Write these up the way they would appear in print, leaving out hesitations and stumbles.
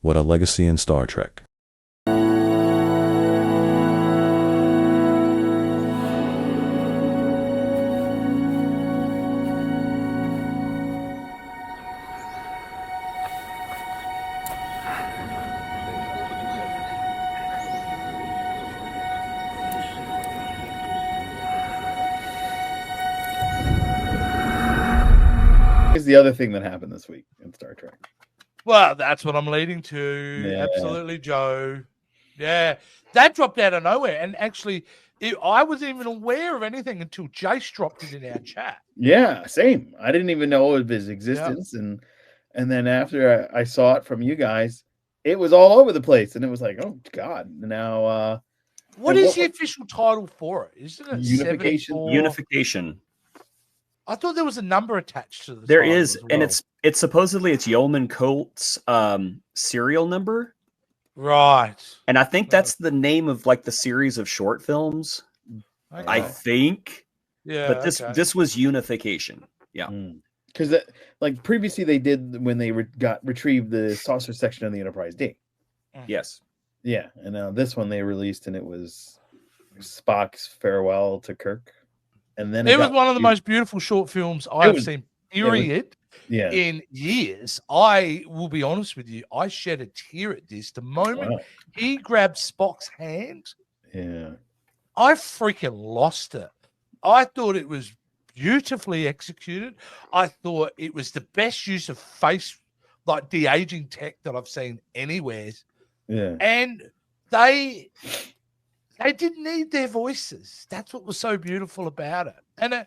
What a legacy in Star Trek. Here's the other thing that happened this week in Star Trek. Well, that's what I'm leading to. Yeah. Absolutely, Joe. Yeah, that dropped out of nowhere. And actually, I wasn't even aware of anything until Jace dropped it in our chat. Yeah, same. I didn't even know of his existence, and then after I saw it from you guys, it was all over the place, and it was like, oh God! Now, what is the official title for it? Isn't it Unification? 74? Unification. I thought there was a number attached to the There title is, as and well. it's supposedly it's Yeoman Colt's serial number. Right. And I think that's the name of like the series of short films. Okay. I think. Yeah. But this was Unification. Yeah. Because like previously they did when they retrieved the saucer section of the Enterprise D. Yes. Yeah, and now this one they released, and it was Spock's farewell to Kirk. And then it was one of the most beautiful short films I've seen, period, in years. I will be honest with you. I shed a tear at this. The moment he grabbed Spock's hand, I freaking lost it. I thought it was beautifully executed. I thought it was the best use of face, like de-aging tech that I've seen anywhere. Yeah. And they didn't need their voices. That's what was so beautiful about it. And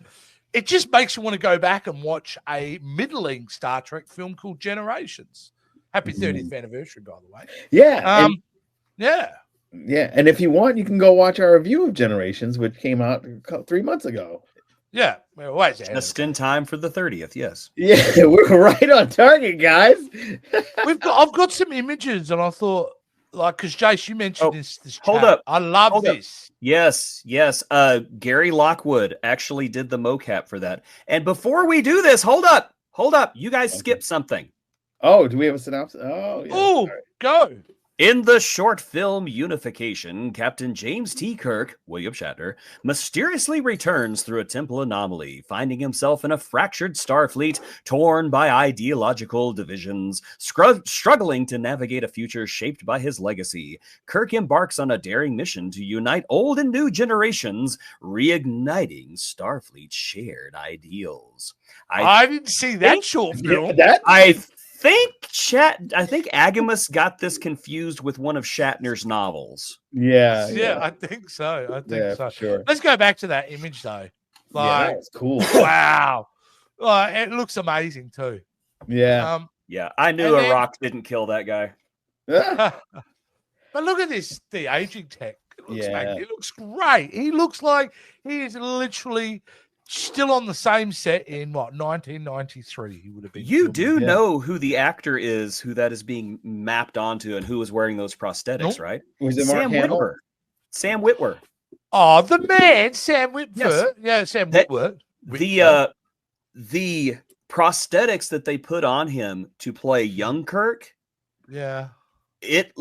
it just makes you want to go back and watch a middling Star Trek film called Generations. Happy 30th anniversary, by the way. Yeah. Yeah. And if you want, you can go watch our review of Generations, which came out 3 months ago. Yeah. Well, just in time for the 30th, yes. Yeah, we're right on target, guys. I've got some images, and I thought, like, because Jace, you mentioned this. Hold chat. up. I love this. Yes. Gary Lockwood actually did the mocap for that. And before we do this, hold up. You guys skipped something. Oh, do we have a synopsis? Oh, yeah. Oh, go. In the short film Unification, Captain James T. Kirk, William Shatner, mysteriously returns through a temple anomaly, finding himself in a fractured Starfleet torn by ideological divisions. Struggling to navigate a future shaped by his legacy, Kirk embarks on a daring mission to unite old and new generations, reigniting Starfleet's shared ideals. I didn't see that short film. I think Agamus got this confused with one of Shatner's novels. Yeah, I think so. For sure. Let's go back to that image though. Like, that's cool. Wow. It looks amazing too. Yeah. I knew a rock didn't kill that guy. But look at this, the aging tech. It looks great. He looks like he is literally still on the same set in 1993. He would have been. You do know who the actor is, who that is being mapped onto, and who was wearing those prosthetics, right? Was it Mark Hamill? Sam Witwer. Oh, the man, Sam Witwer. Yes. Yeah, Sam Witwer. The prosthetics that they put on him to play young Kirk. Yeah. It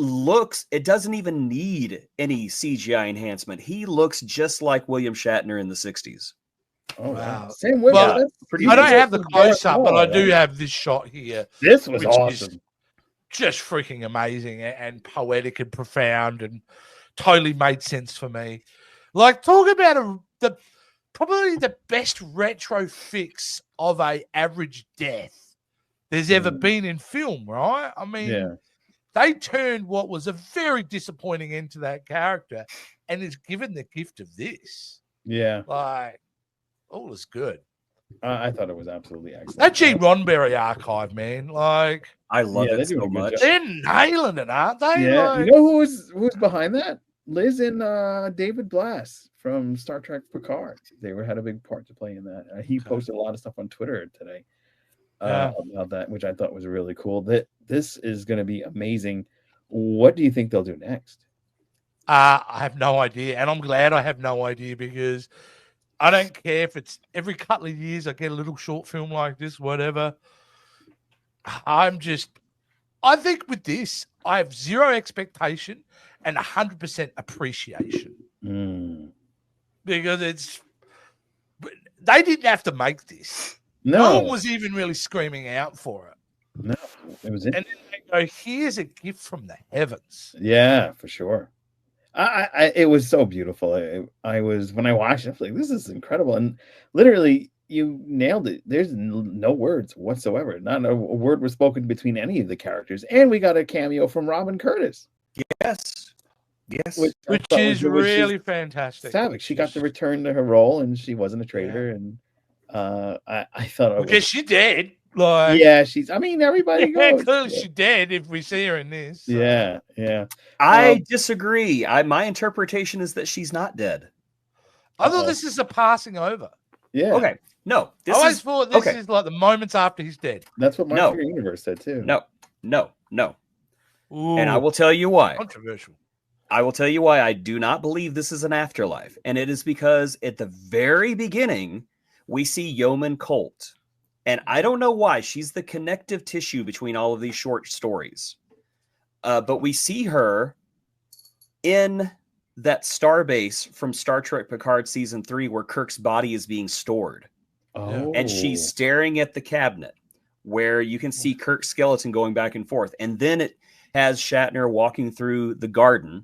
doesn't even need any CGI enhancement. He looks just like William Shatner in the 60s. Oh, wow. Sam Witwer. Well, I don't have the close-up, but I do have this shot here. This was awesome. Just freaking amazing and poetic and profound and totally made sense for me. Like, talk about probably the best retro fix of a average death there's ever been in film, right? I mean, they turned what was a very disappointing end to that character and is given the gift of this. Yeah. Like, all is good. I thought it was absolutely excellent. That Gene Roddenberry archive, man. Like, I love it so much. They're nailing it, aren't they? Yeah. Like, You know who's behind that? Liz and David Blass from Star Trek Picard. They had a big part to play in that. He posted a lot of stuff on Twitter today about that, which I thought was really cool. This is going to be amazing. What do you think they'll do next? I have no idea, and I'm glad I have no idea because I don't care if it's every couple of years I get a little short film like this, whatever. I think with this, I have zero expectation and 100% appreciation. Because they didn't have to make this. No one was even really screaming out for it. No, it was. And then they go, "Here's a gift from the heavens." Yeah, for sure. It was so beautiful. I was when I watched it, I was like, "This is incredible!" And literally, you nailed it. There's no words whatsoever. Not a word was spoken between any of the characters, and we got a cameo from Robin Curtis. Yes, which is really fantastic. Saavik. She got to return to her role, and she wasn't a traitor. And I thought because she did. Like, yeah, she's. I mean, everybody goes. Clearly she did. If we see her in this, so. Yeah. I disagree. My interpretation is that she's not dead. I thought this is a passing over. Yeah. Okay. No. I always thought this is like the moments after he's dead. That's what Monster Universe said too. No. Ooh, and I will tell you why. Controversial. I will tell you why I do not believe this is an afterlife, and it is because at the very beginning we see Yeoman Colt. And I don't know why. She's the connective tissue between all of these short stories. But we see her in that starbase from Star Trek Picard Season 3 where Kirk's body is being stored. Oh. And she's staring at the cabinet where you can see Kirk's skeleton going back and forth. And then it has Shatner walking through the garden.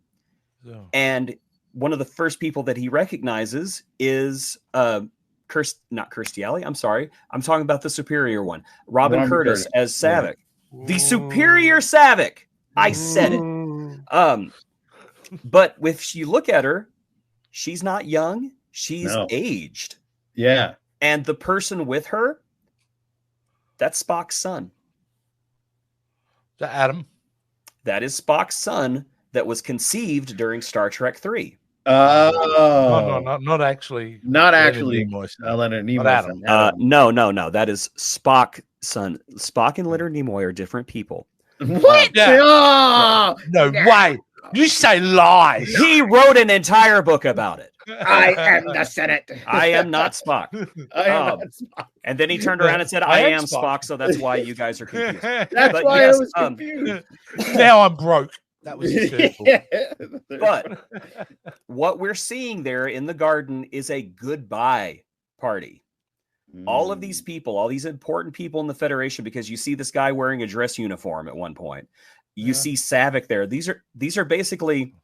And one of the first people that he recognizes is... not Kirstie Alley. I'm sorry. I'm talking about the superior one. Robin Curtis as Saavik. Yeah. The superior Saavik. I said it. But if you look at her, she's not young. She's aged. Yeah. And the person with her, that's Spock's son. The Adam. That is Spock's son that was conceived during Star Trek 3. Oh, no, not actually. Not actually. Leonard Nimoy. No. That is Spock's son. Spock and Leonard Nimoy are different people. What? No way. You say lies. He wrote an entire book about it. I am the Senate. I am not Spock. I am not Spock. And then he turned around and said, I am Spock. So that's why you guys are confused. That's why I was confused. Now I'm broke. That was But what we're seeing there in the garden is a goodbye party. All of these people, all these important people in the Federation, because you see this guy wearing a dress uniform at one point. You see Saavik there. These are basically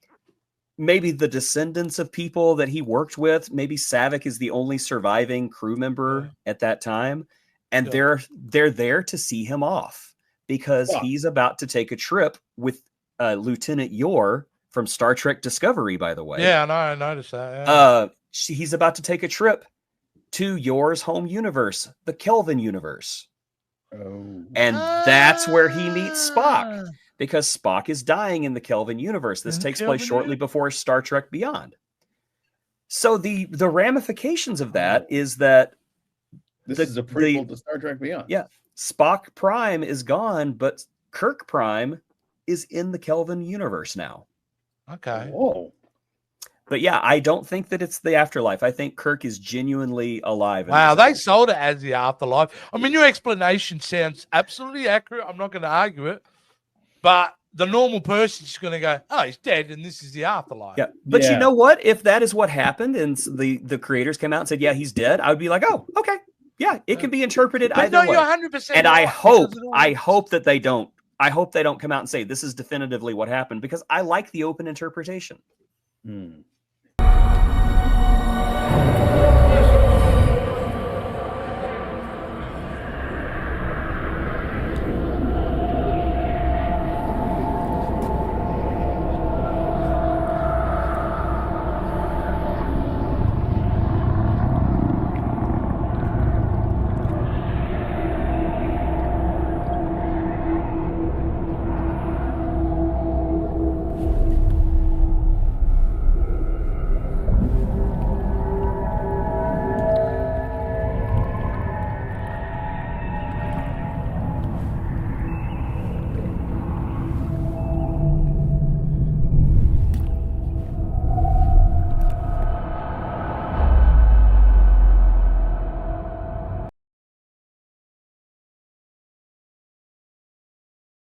maybe the descendants of people that he worked with. Maybe Saavik is the only surviving crew member at that time. And they're there to see him off because he's about to take a trip with Lieutenant Yor from Star Trek Discovery, by the way. Yeah, I noticed that. He's about to take a trip to Yor's home universe, the Kelvin universe. Oh. And that's where he meets Spock, because Spock is dying in the Kelvin universe. This takes place shortly before Star Trek Beyond. So the ramifications of that is that this is a prequel to Star Trek Beyond. Yeah. Spock Prime is gone, but Kirk Prime is in the Kelvin universe now. Okay. Whoa. But yeah, I don't think that it's the afterlife. I think Kirk is genuinely alive. Wow, they sold it as the afterlife. I mean, your explanation sounds absolutely accurate. I'm not going to argue it. But the normal person's just going to go, oh, he's dead, and this is the afterlife. Yeah. But you know what? If that is what happened and the creators came out and said, yeah, he's dead, I would be like, oh, okay. Yeah, it can be interpreted either way. You're 100% and I hope that they don't. I hope they don't come out and say this is definitively what happened, because I like the open interpretation.